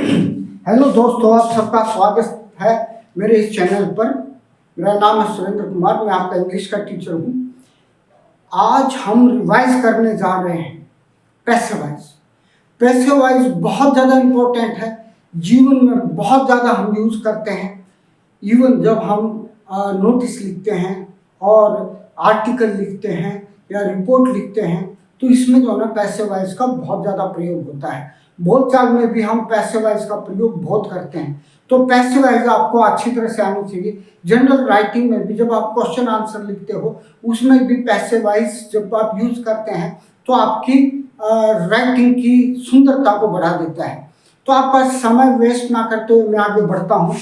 Hello दोस्तों, आप सबका स्वागत है मेरे इस चैनल पर। मेरा नाम है सुरेंद्र कुमार, मैं आपका इंग्लिश का टीचर हूँ। आज हम रिवाइज करने जा रहे हैं पैसिव वॉइस। पैसिव वॉइस बहुत ज़्यादा इम्पोर्टेंट है, जीवन में बहुत ज़्यादा हम यूज़ करते हैं। इवन जब हम नोटिस लिखते हैं और आर्टिकल लिखते हैं या रिपोर्ट लिखते हैं तो इसमें जो है ना पैसिव वॉइस का बहुत ज़्यादा प्रयोग होता है। बोलचाल में भी हम पैसिव वॉइस का प्रयोग बहुत करते हैं। तो पैसिव वॉइस आपको अच्छी तरह से आनी चाहिए। जनरल राइटिंग में भी जब आप क्वेश्चन आंसर लिखते हो उसमें भी पैसिव वॉइस जब आप यूज़ करते हैं तो आपकी राइटिंग की सुंदरता को बढ़ा देता है। तो आपका समय वेस्ट ना करते हुए मैं आगे बढ़ता हूँ।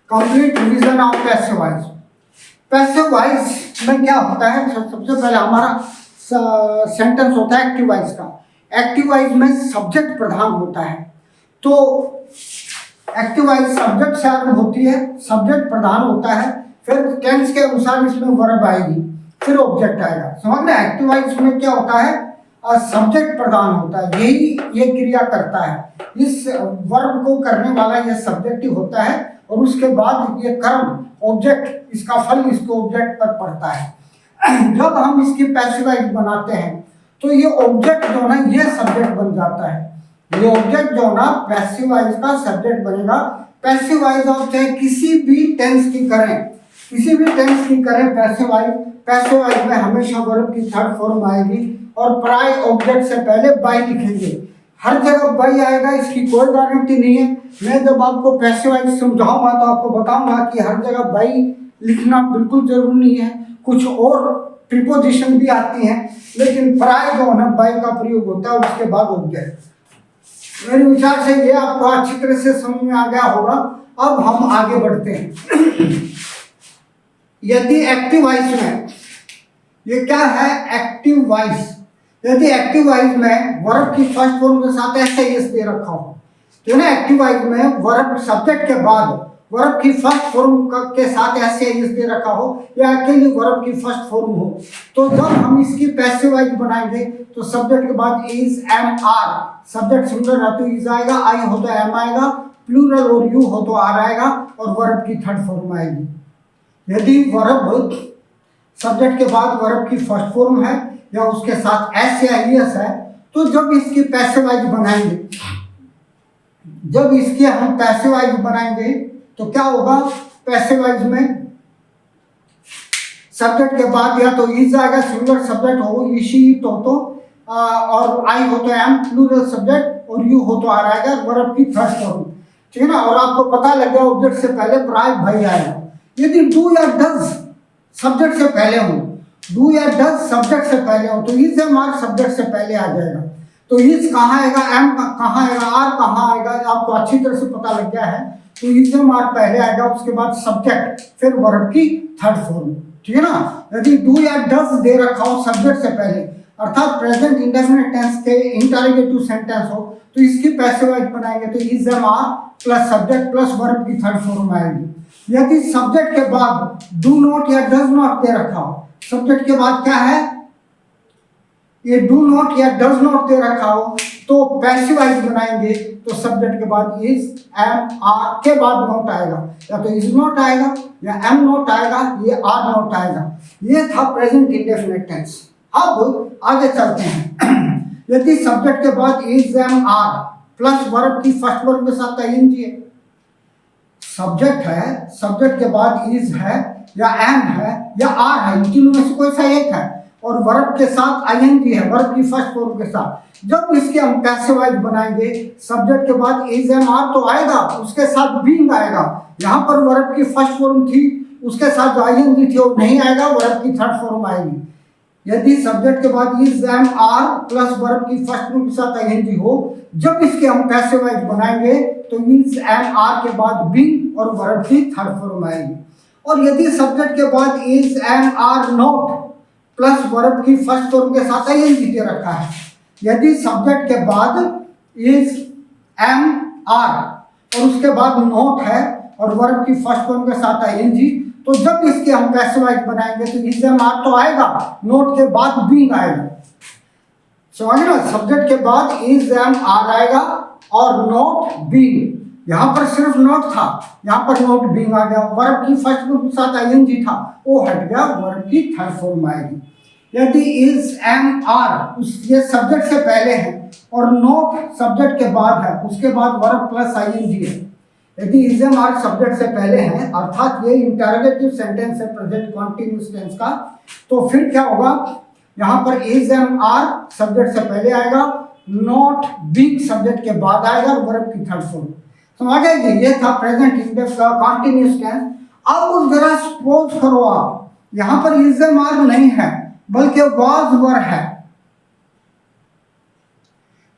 Complete revision of passive voice. Passive voice में क्या होता है, सबसे पहले हमारा सेंटेंस होता है एक्टिव वॉइस का। एक्टिव वॉइस में सब्जेक्ट प्रधान होता है। तो एक्टिव वॉइस सब्जेक्ट से आरंभ होती है, सब्जेक्ट प्रधान होता है, फिर टेंस के अनुसार इसमें वर्ब आएगी, फिर ऑब्जेक्ट आएगा। समझ रहे? एक्टिव वॉइस में क्या होता है, सब्जेक्ट प्रधान होता है, यही ये क्रिया करता है। इस वर्ब को करने वाला यह सब्जेक्ट ही होता है और उसके बाद ये कर्म ऑब्जेक्ट, इसका फल इसको ऑब्जेक्ट पर पड़ता है। जब हम इसकी पैसिव वॉइस बनाते हैं तो ये ऑब्जेक्ट जो ना ये सब्जेक्ट बन जाता है। ये ऑब्जेक्ट जो ना पैसिव वॉइस का सब्जेक्ट बनेगा। पैसिव वॉइस आप चाहे किसी भी टेंस की करें, किसी भी टेंस की करें पैसिव वॉइस में हमेशा वर्ब की थर्ड फॉर्म आएगी और प्राय ऑब्जेक्ट से पहले बाय लिखेंगे। हर जगह बाय आएगा, इसकी कोई गारंटी नहीं है। मैं जब आपको पैसिव वॉइस समझाऊंगा तो आपको बताऊंगा कि हर जगह बाय लिखना बिल्कुल जरूरी नहीं है। कुछ और प्रीपोजिशन भी आती हैं, लेकिन प्राय जो है बाय का प्रयोग होता है, उसके बाद ऑब्जेक्ट। मेरे विचार से ये आपको अच्छी तरह से समझ में आ गया होगा। अब हम आगे बढ़ते हैं। यदि एक्टिव वॉइस में, ये क्या है एक्टिव वॉइस, यदि एक्टिव वॉइस में वर्ब की फर्स्ट फॉर्म के साथ ऐसे एस दे रखा हो, तो ना एक्टिव वॉइस में वर्ब सब्जेक्ट के बाद वर्ब की फर्स्ट फॉर्म के साथ ऐसे एस दे रखा हो या अकेली वर्ब की फर्स्ट फॉर्म हो, तो जब हम इसकी पैसिव वॉइस बनाएंगे तो सब्जेक्ट के बाद is, am, are, subject singular है तो इज आएगा, आई हो तो एम आएगा, प्लूरल और यू हो तो आर आएगा और वर्ब की थर्ड फॉर्म आएगी। यदि वर्ब सब्जेक्ट के बाद वर्ब की फर्स्ट फॉर्म है या उसके साथ एस या ईएस है, तो जब इसकी पैसिव वॉइस बनाएंगे, जब इसकी हम पैसिव वॉइस बनाएंगे तो क्या होगा, पैसिव वॉइस में सब्जेक्ट के बाद या तो इज आएगा, सिंगुलर सब्जेक्ट हो, इशी, इट हो तो और आई हो तो एम, प्लूरल सब्जेक्ट और यू हो तो आर आएगा, वर्ब की फर्स्ट फॉर्म। ठीक है ना? और आपको पता लग गया ऑब्जेक्ट से पहले प्राय भाई आएगा। यदि डू या डज सब्जेक्ट से पहले हो, डू या डज सब्जेक्ट से पहले हो, तो इज, एम, आर सब्जेक्ट से पहले आ जाएगा। तो इज कहाँ आएगा, एम कहाँ आएगा, आर कहाँ आएगा, आपको अच्छी तरह से पता लग गया है। तो इज, एम, आर पहले आएगा, उसके बाद सब्जेक्ट, फिर वर्ब की थर्ड फॉर्म। ठीक है ना? यदि डू या डज दे रखा हो सब्जेक्ट से पहले, अर्थात प्रेजेंट इंडेफिनिट टेंस के इंटरोगेटिव सेंटेंस हो, तो इसकी पैसिव वॉइस बनाएंगे तो is, am, are plus subject plus verb की थर्ड फॉर्म आएगी। यदि सब्जेक्ट के बाद डू नॉट या डज नॉट दे रखा हो, सब्जेक्ट के बाद क्या है, ये डू नॉट या डज नॉट दे रखा हो, तो पैसिव वॉइस बनाएंगे तो सब्जेक्ट के बाद इज, एम, आर के बाद नॉट आएगा, या तो इज नॉट आएगा या एम नॉट आएगा, ये आर नॉट आएगा। ये था प्रेजेंट इंडेफिनिट टेंस। अब आगे चलते हैं। यदि सब्जेक्ट के बाद is, am, are plus verb की फर्स्ट वर्ब के साथ आईएनजी है, सब्जेक्ट है, सब्जेक्ट के बाद इज है या एम है या आर है, इन तीनों में से कोई सा एक है, और वर्ब के साथ आईएनजी है, वर्ब की फर्स्ट फॉर्म के साथ, जब इसके हम पैसिव वॉइस बनाएंगे सब्जेक्ट के बाद इज, एम, आर तो आएगा, उसके साथ बीइंग आएगा। यहाँ पर वर्ब की फर्स्ट फॉर्म थी, उसके साथ जो आईएनजी थी वो नहीं आएगा, वर्ब की थर्ड फॉर्म आएगी। यदि सब्जेक्ट के बाद is, am, are plus verb की फर्स्ट फॉर्म के साथ आईएनजी हो, जब इसके हम पैसिव वॉइस बनाएंगे तो इज, एम, आर के बाद बीइंग और वर्ब की थर्ड फॉर्म आएगी। और यदि सब्जेक्ट के बाद is, am, are not plus verb की फर्स्ट फॉर्म के साथ आईएनजी दे रखा है, यदि सब्जेक्ट के बाद इज, एम, आर और उसके बाद नॉट है और वर्ब की फर्स्ट फॉर्म के साथ आईएनजी, तो जब इसके हम पैसिव वॉइस बनाएंगे तो इज, एम, आर तो आएगा, नॉट के बाद बीइंग आएगा। समझ रहे हो? सब्जेक्ट के बाद इज, एम, आर आएगा और नॉट बीइंग, यहाँ पर सिर्फ नॉट था, यहाँ पर नॉट बीइंग आ गया। वर्ब की फर्स्ट फॉर्म के साथ आईएनजी था, वो हट गया, वर्ब की थर्ड फॉर्म आएगी। यदि इज एम आर ये सब्जेक्ट से पहले है और नॉट सब्जेक्ट के बाद है, उसके बाद वर्ब प्लस आईएनजी है। यदि इज एम आर सब्जेक्ट से पहले है, अर्थात ये इंटरोगेटिव सेंटेंस है प्रेजेंट कॉन्टिन्यूअस टेंस का, तो फिर क्या होगा, यहाँ पर इज एम आर सब्जेक्ट से पहले आएगा, नॉट बीइंग सब्जेक्ट के बाद आएगा, वर्ब की थर्ड फॉर्म। समझ गए? ये था प्रेजेंट इंडेक्स का कॉन्टिन्यूअस टेंस। अब जरा सपोज करो आप, यहाँ पर इज एम आर नहीं है बल्कि वाज वर है,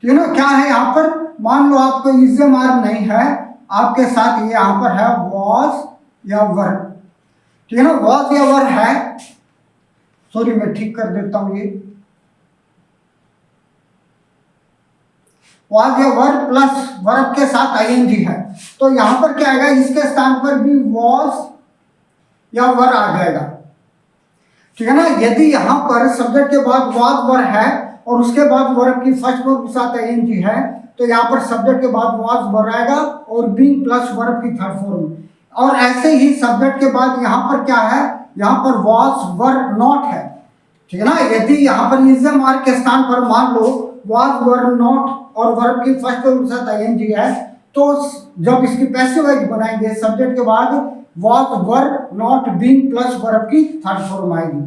ठीक है ना? क्या है यहाँ पर, मान लो आपको इज एम आर नहीं है, आपके साथ ये यहाँ पर है वाज या वर, ठीक है ना? वाज या वर है, सॉरी मैं ठीक कर देता हूं, ये वाज या वर प्लस वर्ब के साथ आईएनजी है, तो यहां पर क्या आएगा, इसके स्थान पर भी वाज या वर आ जाएगा, ठीक है ना? यदि यहां पर सब्जेक्ट के बाद वाज वर है और उसके बाद वर्ब की फर्स्ट फॉर्म के साथ आईएनजी है, तो यहाँ पर सब्जेक्ट के बाद वाज वर आएगा और बीइंग प्लस वर्ब की थर्ड फॉर्म। और ऐसे ही सब्जेक्ट के बाद यहाँ पर क्या है, यहाँ पर वाज वर नॉट है, ठीक है ना? यदि यहाँ पर इज एम आर के स्थान पर मान लो वाज वर नॉट और वर्ब की फर्स्ट फॉर्म के साथ आईएनजी है, तो जब इसकी पैसिव वॉइस बनाएंगे सब्जेक्ट के बाद was were not being plus verb की थर्ड फॉर्म आएगी।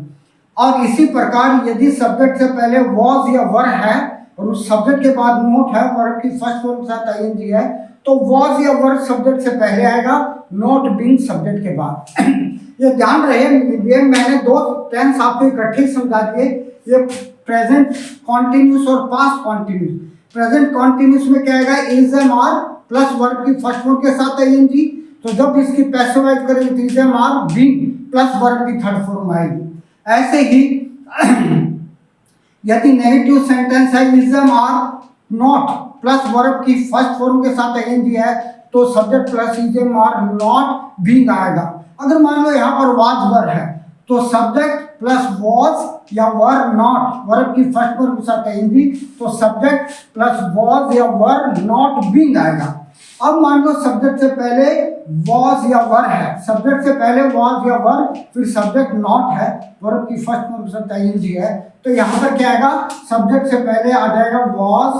और इसी प्रकार यदि सब्जेक्ट से पहले वाज या वर है और उस सब्जेक्ट के बाद नॉट है, वर्ब की फर्स्ट फॉर्म के साथ आईएनजी है, तो वाज या वर सब्जेक्ट से पहले आएगा, नॉट बीइंग सब्जेक्ट के बाद। ये ध्यान रहे, ये मैंने दो टेंस आपको इकट्ठे समझा दिए, ये प्रेजेंट कॉन्टिन्यूस और पास्ट कॉन्टिन्यूस। प्रेजेंट कॉन्टिन्यूस में क्या आएगा, is am are plus verb की फर्स्ट फॉर्म के साथ आईएनजी, तो जब इसकी पैसिवाइज करेंगे तो is am are being plus verb की थर्ड फॉर्म आएगी। ऐसे ही यदि नेगेटिव सेंटेंस है, is am are not plus verb की फर्स्ट फॉर्म के साथ आईएनजी है, तो subject plus is am are not being आएगा। अगर मान लो यहाँ पर वाज वर है, तो सब्जेक्ट प्लस वाज या वर नॉट, वर्ब की फर्स्ट फॉर्म के साथ आएंगी, तो सब्जेक्ट प्लस वाज या वर नॉट बीइंग आएगा। अब मान लो सब्जेक्ट से पहले वाज या वर है, सब्जेक्ट से पहले वाज या वर, फिर सब्जेक्ट नॉट है, वर्ब की फर्स्ट फॉर्म के साथ आईएनजी है, तो यहाँ पर क्या आएगा, सब्जेक्ट से पहले आ जाएगा वाज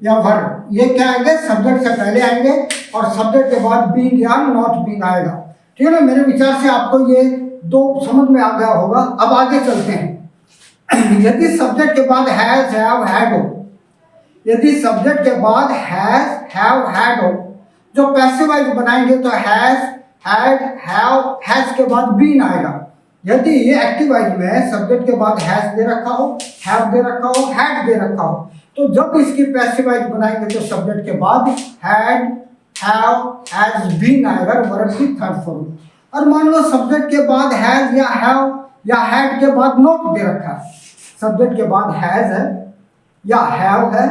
या वर, ये क्या आएंगे, सब्जेक्ट से पहले आएंगे और सब्जेक्ट के बाद बीइंग या नॉट बीइंग आएगा, ठीक है ना? मेरे विचार से आपको ये दो समझ में आ गया होगा। अब आगे चलते हैं। यदि सब्जेक्ट के बाद हैज हैव हैड हो, यदि सब्जेक्ट के बाद हैज हैव हैड हो, जो पैसिवाइज बनाएंगे तो हैज हैड हैव हैज के बाद बीन आएगा। यदि ये एक्टिवाइज में सब्जेक्ट के बाद हैज दे रखा हो, हैव दे रखा हो, हैड दे रखा हो, तो जब इसकी पैसिवाइज बनाएंगे तो सब्जेक्ट के बाद हैड हैव हैज बीन आएगा, वर्ब की थर्ड फॉर्म। और मान लो सब्जेक्ट के बाद हैज या हैव या हैड के बाद नॉट दे रखा है, सब्जेक्ट के बाद हैज है या हैव है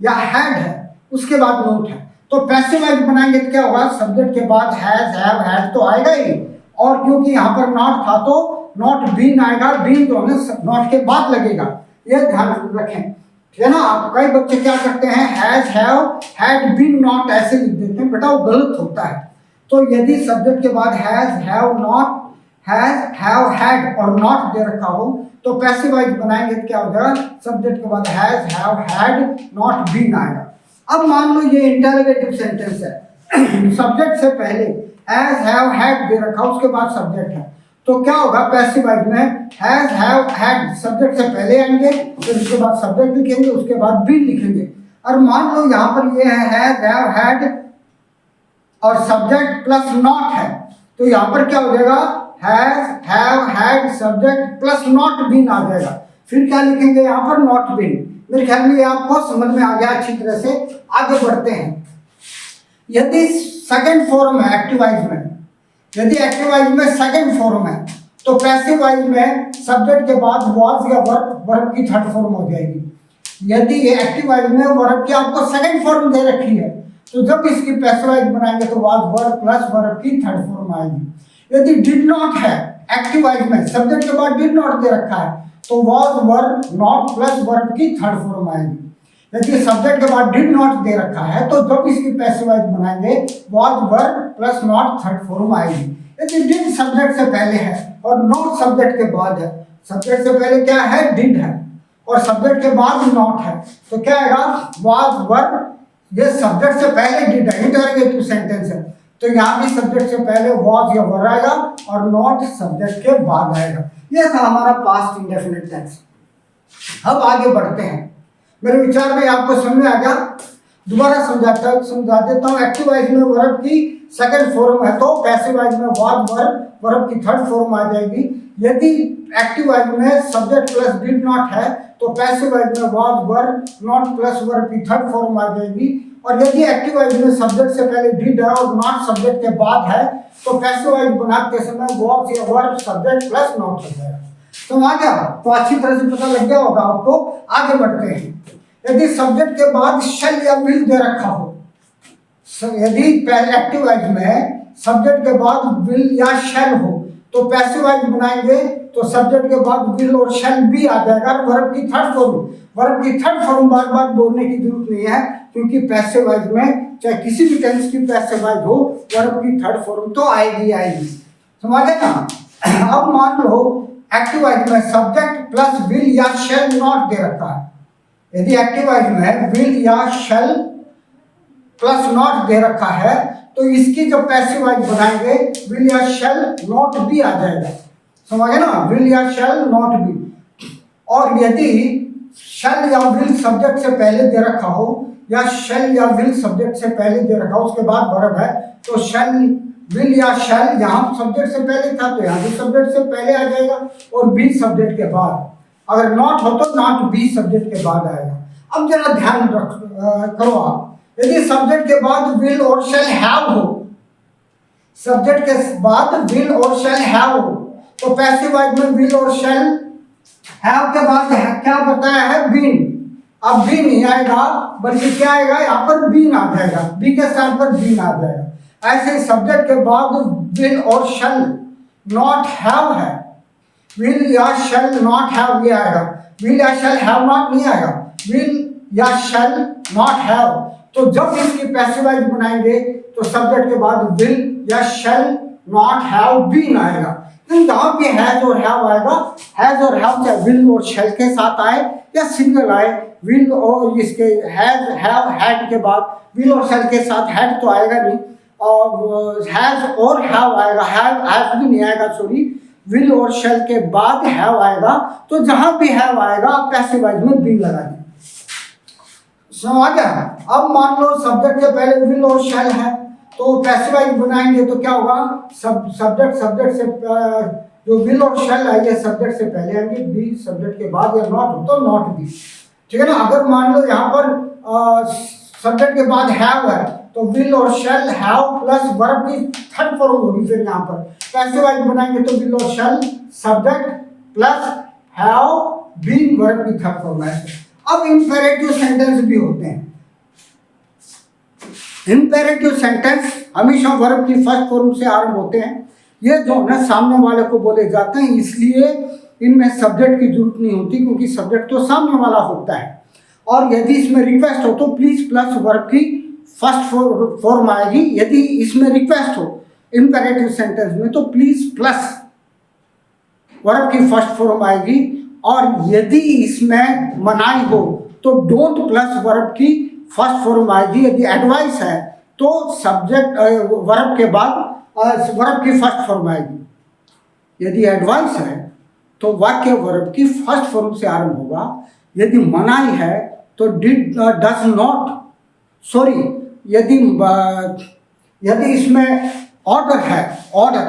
या हैड है, उसके बाद नॉट है, तो पैसिवाइज बनाएंगे तो क्या होगा, सब्जेक्ट के बाद हैज हैव हैड तो आएगा ही, और क्योंकि यहाँ पर नॉट था तो नॉट बीन आएगा, बीन जो है नॉट के बाद लगेगा, ये ध्यान रखें, ठीक है ना? आप कई बच्चे क्या करते हैं, has have had been not ऐसे लिख देते हैं, बेटा वो गलत होता है। तो यदि सब्जेक्ट के बाद has have not, has have had और नॉट दे रखा हो, तो पैसिवाइज बनाएंगे तो क्या हो जाएगा, सब्जेक्ट के बाद has have had not been आएगा। अब मान लो ये इंटरोगेटिव सेंटेंस है, सब्जेक्ट से पहले हैज हैव हैड दे रखा, उसके बाद सब्जेक्ट है, तो क्या होगा, पैसिवाइज में हैज हैव हैड सब्जेक्ट से पहले आएंगे, फिर उसके बाद सब्जेक्ट लिखेंगे, उसके बाद बीन लिखेंगे। और मान लो यहाँ पर ये है हैज हैव हैड और सब्जेक्ट प्लस नॉट है, तो यहाँ पर क्या हो जाएगा, has have had subject plus not been आ जाएगा। फिर क्या लिखेंगे यहाँ पर, नॉट बीन। मेरे ख्याल में आपको समझ में आ गया अच्छी तरह से। आगे बढ़ते हैं। यदि सेकंड फॉर्म है एक्टिवाइज में, यदि एक्टिवाइज में सेकंड फॉर्म है, तो पैसिवाइज में सब्जेक्ट के बाद वाज या वर्ब की थर्ड फॉर्म हो जाएगी। यदि ये एक्टिवाइज में वर्ब की आपको सेकंड फॉर्म दे रखी है, तो जब इसकी पैसिवाइज बनाएंगे तो वाज वर्ब प्लस वर्ब की थर्ड फॉर्म आएगी। यदि डिड नॉट है एक्टिवाइज में, सब्जेक्ट के बाद डिड नॉट दे रखा है, तो was verb not plus verb की थर्ड फॉर्म आएगी। यदि सब्जेक्ट के बाद डिड नॉट दे रखा है तो जब इसकी पैसिव वॉइस बनाएंगे was verb plus not third form आएगी। यदि डिड सब्जेक्ट से पहले है और नॉट सब्जेक्ट के बाद है, सब्जेक्ट से पहले क्या है, डिड है, और सब्जेक्ट के बाद नॉट है, तो क्या आएगा, वाज वर्ब, ये सब्जेक्ट से पहले डिड है, इंटरोगेटिव सेंटेंस है, तो यहाँ भी सब्जेक्ट से पहले वाज या वर आएगा और नॉट सब्जेक्ट के बाद आएगा। ये था हमारा पास्ट इंडेफिनिट टेंस। अब आगे बढ़ते हैं। मेरे विचार में आपको समझ में आ गया, दोबारा समझा देता हूँ। एक्टिव वॉइस में वर्ब की सेकंड फॉर्म है तो पैसिव वॉइस में वाज वर्ब की थर्ड फॉर्म आ जाएगी। यदि एक्टिव वॉइस में सब्जेक्ट प्लस डिड नॉट है तो पैसिव वॉइस में was verb not plus verb की थर्ड फॉर्म आ जाएगी। और यदि एक्टिव वॉइस में सब्जेक्ट से पहले डिड है और नॉट सब्जेक्ट के बाद है तो पैसिव वॉइस बनाते समय वाज या वर्ब सब्जेक्ट प्लस नॉट हो जाएगा। तो आ गया, तो अच्छी तरह से पता लग गया होगा आपको। आगे बढ़ते हैं। यदि सब्जेक्ट के बाद शैल या विल दे रखा हो, यदि एक्टिव वॉइस में सब्जेक्ट के बाद विल या शैल हो तो पैसिव वॉइस बनाएंगे तो सब्जेक्ट के बाद विल और शैल भी आ जाएगा। वर्ब की थर्ड फॉर्म बार बार बोलने की जरूरत नहीं है, क्योंकि पैसिव वॉइस में चाहे किसी भी टेंस की पैसिव वॉइस हो वर्ब की थर्ड फॉर्म तो आएगी। समझ गए ना। अब मान लो एक्टिव वॉइस में सब्जेक्ट प्लस विल या शैल नॉट दे रखा है। यदि एक्टिव वॉइस में विल या शैल प्लस नॉट दे रखा है तो इसकी जब पैसिव वॉइस बनाएंगे विल या शैल नॉट भी आ जाएगा। समझे ना, विल या शैल नॉट भी। और यदि शैल या विल सब्जेक्ट से पहले दे रखा हो या शैल या विल सब्जेक्ट से पहले दे रखा हो उसके बाद वर्ब है तो शैल विल या शैल यहाँ सब्जेक्ट से पहले था तो यहाँ भी सब्जेक्ट से पहले आ जाएगा और बी सब्जेक्ट के बाद। अगर नॉट हो तो नॉट बी सब्जेक्ट के बाद आएगा। अब जरा ध्यान करो आप, यदि सब्जेक्ट के बाद विल और शैल हैव हो, सब्जेक्ट के बाद विल और शैल हैव हो तो पैसिव वॉइस में विल और शैल हैव के बाद क्या बताया है, बीन। अब बीन नहीं आएगा बल्कि क्या आएगा, यहाँ पर बीन आ जाएगा, बी के स्थान पर बीन आ जाएगा। ऐसे सब्जेक्ट के बाद विल और शैल नॉट हैव है, विल या शैल नॉट हैव ये आएगा, विल या शैल हैव नॉट नहीं आएगा, विल या शैल नॉट हैव। तो जब इसकी पैसिव वॉइस बनाएंगे तो सब्जेक्ट के बाद विल या शैल नॉट हैव बीन आएगा। जहाँ भी हैज और हैव आएगा, हैज और हैव चाहे विल और शैल के साथ आए या सिंगल आए, विल और इसके हैज हैव हैड के बाद विल और शैल के साथ हैड तो आएगा नहीं, और हैज और हैव आएगा, हैव भी नहीं आएगा, सॉरी, विल और शैल के बाद हैव आएगा। तो जहां भी हैव आएगा आप पैसिव वॉइस में बीन लगा दें। समझ गया। अब मान लो सब्जेक्ट से पहले विल और शैल है तो पैसिव वॉइस बनाएंगे तो क्या होगा, सब्जेक्ट से जो विल और शैल आएंगे सब्जेक्ट से पहले आएंगे, बी सब्जेक्ट के बाद, या नॉट हो तो नॉट बी, ठीक है ना। अगर मान लो यहाँ पर सब्जेक्ट के बाद हैव है तो विल और शैल हैव प्लस वर्ब की थर्ड फॉर्म होगी। फिर यहाँ पर पैसिव वॉइस बनाएंगे तो विल और shall subject plus have been verb की थर्ड फॉर्म है। अब इंपेरेटिव सेंटेंस भी होते हैं। इंपेरेटिव सेंटेंस हमेशा वर्ब की फर्स्ट फॉर्म से आरंभ होते हैं। ये जो है सामने वाले को बोले जाते हैं, इसलिए इनमें सब्जेक्ट की जरूरत नहीं होती क्योंकि सब्जेक्ट तो सामने वाला होता है। और यदि इसमें रिक्वेस्ट हो तो प्लीज प्लस वर्ब की फर्स्ट फॉर्म आएगी। यदि इसमें रिक्वेस्ट हो इंपेरेटिव सेंटेंस में तो प्लीज प्लस वर्ब की फर्स्ट फॉर्म आएगी। और यदि इसमें मनाही हो तो डोंट प्लस वर्ब की फर्स्ट फॉर्म आएगी। यदि एडवाइस है तो सब्जेक्ट वर्ब के बाद वर्ब की फर्स्ट फॉर्म आएगी। यदि एडवाइस है तो वाक्य वर्ब की फर्स्ट फॉर्म से आरंभ होगा। यदि मनाही है तो डिड डज नॉट, सॉरी, यदि इसमें ऑर्डर है, ऑर्डर,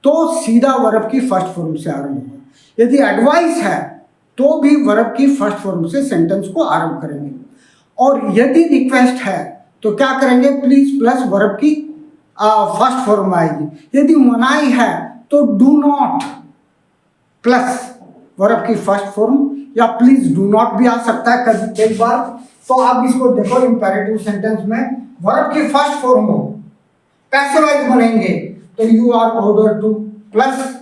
तो सीधा वर्ब की फर्स्ट फॉर्म से आरंभ होगा। यदि एडवाइस है तो भी वर्ब की फर्स्ट फॉर्म से सेंटेंस को आरंभ करेंगे। और यदि रिक्वेस्ट है तो क्या करेंगे, प्लीज प्लस वर्ब की फर्स्ट फॉर्म आएगी। यदि मनाही है तो डू नॉट प्लस वर्ब की फर्स्ट फॉर्म, या प्लीज डू नॉट भी आ सकता है कई बार। तो आप इसको देखो, इंपेरेटिव सेंटेंस में वर्ब की फर्स्ट फॉर्म हो, पैसिव वॉइस बनेंगे तो you are order to plus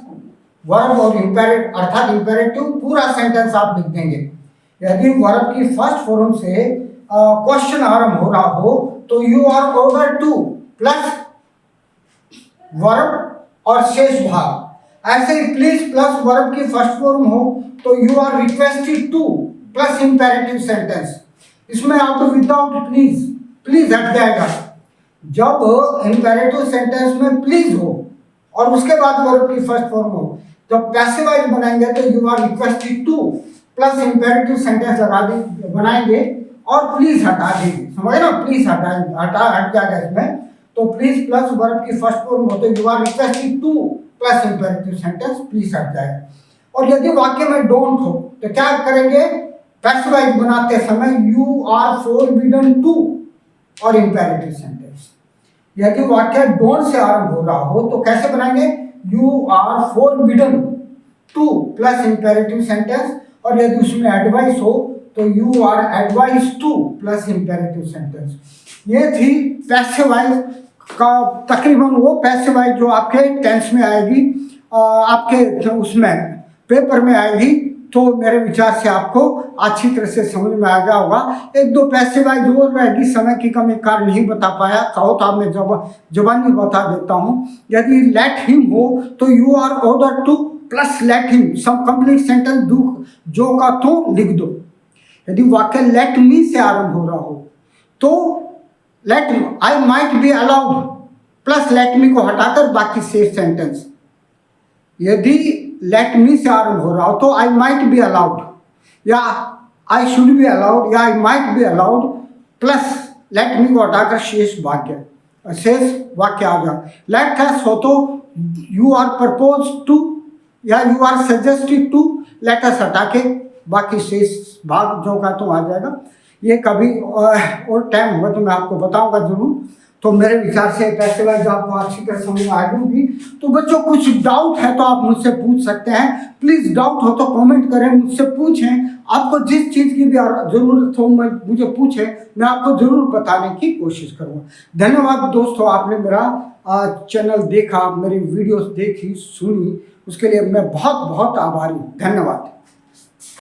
verb और इंपेरेटिव, अर्थात इंपेरेटिव पूरा सेंटेंस आप लिख देंगे। यदि वर्ब की फर्स्ट फॉर्म से क्वेश्चन आरंभ हो रहा हो तो you are order to plus verb और शेष भाग। ऐसे ही प्लीज प्लस वर्ब की फर्स्ट फॉर्म हो तो you are requested to plus imperative sentence. इसमें आप विदाउट प्लीज, प्लीज हट जाएगा। जब इंपेरेटिव सेंटेंस में प्लीज हो और उसके बाद वर्ब की फर्स्ट फॉर्म हो, जब पैसिव वॉइस बनाएंगे तो you are requested to plus imperative sentence लगा दे बनाएंगे और प्लीज हटा देंगे। समझ ना, प्लीज हट जाएगा इसमें। तो प्लीज प्लस वर्ब की फर्स्ट फॉर्म हो तो you are requested to plus imperative sentence, please हट जाएगा। और यदि वाक्य में डोंट हो तो क्या करेंगे, पैसिव वॉइस बनाते समय यू आर फोरबिडन टू और इंपेरेटिव सेंटेंस। यदि वाक्य डोंट से आरंभ हो रहा हो तो कैसे बनाएंगे, you are forbidden to plus imperative sentence. और यदि उसमें एडवाइस हो तो you are advice to plus imperative sentence. ये थी पैसिव वॉइस का तकरीबन वो पैसिव वॉइस जो आपके टेंस में आएगी, आपके उसमें पेपर में आएगी। तो मेरे विचार से आपको अच्छी तरह से समझ में आ गया होगा। एक दो पैसिव वॉइस और रहेगी, समय की कमी कारण नहीं बता पाया, कहो तो आप मैं जबानी बता देता हूँ। यदि लेट हिम हो तो you are order to plus let him some complete sentence दो जो का तो लिख दो। यदि वाक्य लेट मी से आरंभ हो रहा हो तो let I might be allowed plus let me को हटाकर बाकी शेष सेंटेंस। यदि लेट मी से आरंभ हो रहा हो तो आई माइट बी अलाउड या आई शुड बी अलाउड या आई might be allowed plus let me को हटाकर शेष वाक्य आ जाए। लेट अस हो तो यू आर प्रपोज टू या you are suggested to, let us हटा के बाकी शेष भाग जो का तो आ जाएगा। ये कभी और टाइम होगा तो मैं आपको बताऊंगा जरूर। तो मेरे विचार से पैसिव वॉइस आपको अच्छी तरह समझ में आ गई। तो बच्चों कुछ डाउट है तो आप मुझसे पूछ सकते हैं। प्लीज़ डाउट हो तो कमेंट करें, मुझसे पूछें। आपको जिस चीज़ की भी ज़रूरत हो मुझे पूछें, मैं आपको ज़रूर बताने की कोशिश करूँगा। धन्यवाद दोस्तों, आपने मेरा चैनल देखा, मेरी वीडियोस देखी सुनी, उसके लिए मैं बहुत बहुत आभारी हूँ। धन्यवाद।